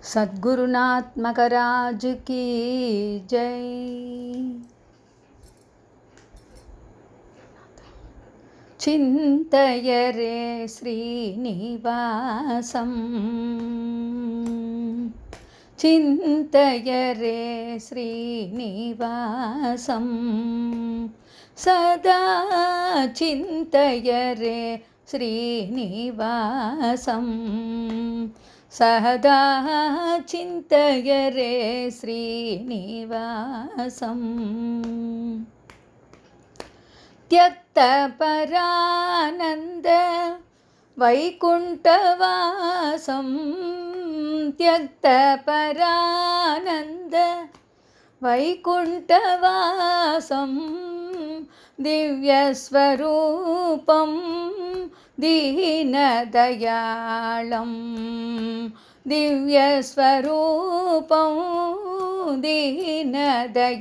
सद्गुरुनाथ मकराज की जय। चिंतय रे श्रीनिवासं, चिंतय रे श्रीनिवासं, सदा चिंतय रे श्रीनिवासं, सदा चिंतय रे श्रीनिवासं। त्यक्तपरानन्द वैकुण्ठवासं, त्यक्तपरानन्द वैकुण्ठवासं, दिव्यस्वरूपं दीनदयालं, दिव्यस्वरूपं दीनदयालं,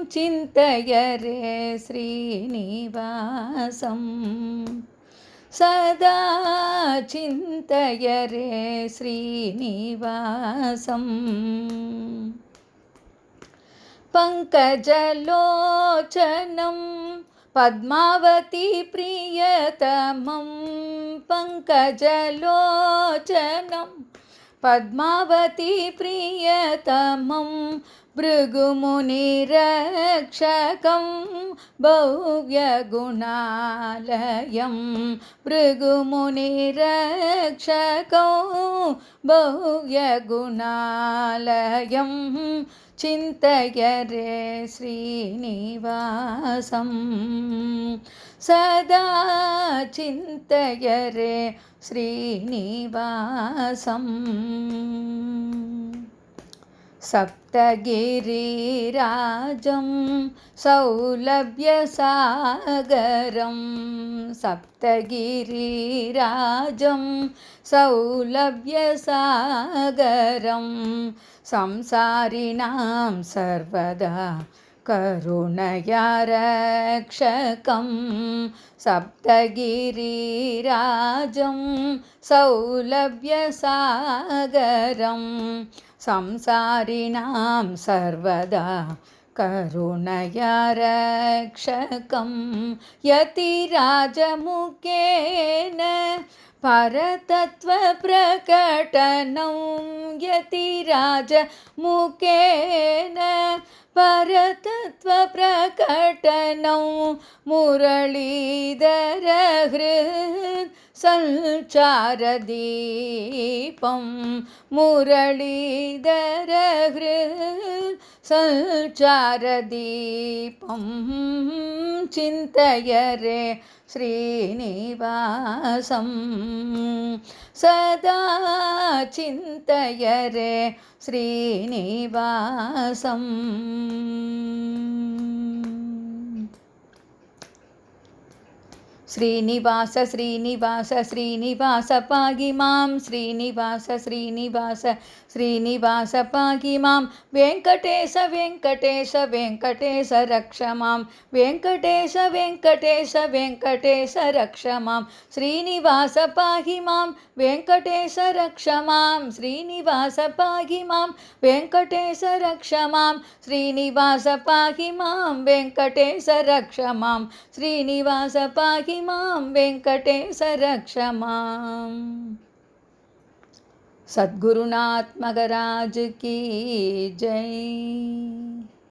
चिंतय रे श्रीनिवासं, सदा चिंतय रे श्रीनिवासं। पंकजलोचनं पद्मावती प्रियतमं, पंकजलोचनं पद्मावती प्रियतमं, भृगुमुनिरक्षकं भव्यगुणालयं, भृगुमुनिरक्षकं भव्यगुणालयं, चिंतय रे श्रीनिवासं, सदा चिंतय रे श्रीनिवासं। सप्तगिरिराजं सौलभ्यसागरं, सप्तगिरिराजं सौलभ्यसागरं, संसारिणां सर्वदा करुणया रक्षकं, सप्तगिरिराजं सौलभ्यसागरं, संसारिणां सर्वदा करुणया रक्षकं, यतिराजमुखेन परतत्त्वप्रकटनं, यतिराजमुखेन परतत्त्वप्रकटनं, मुरलीधरहृत् संचारदीपं, मुरलीधरहृत् संचारदीपं, चिंतय रे श्रीनिवासं, सदा चिंतय रे श्रीनिवासं। श्रीनिवास श्रीनिवास श्रीनिवास पाहि मां, श्रीनिवास श्रीनिवास श्रीनिवास पाहि मां, वेंकटेश वेंकटेश वेंकटेश रक्ष मां, वेंकटेश वेंकटेश वेंकटेश रक्ष मां, श्रीनिवास पाहि मां, वेंकटेश रक्ष मां, श्रीनिवास पाहि मां, वेंकटेश रक्ष मां, श्रीनिवास पाहि मां, वेंकटेश रक्ष मां, श्रीनिवास पाहि मां, वेंकटेश रक्ष मां। सद्गुरुनाथ मकराज की जय।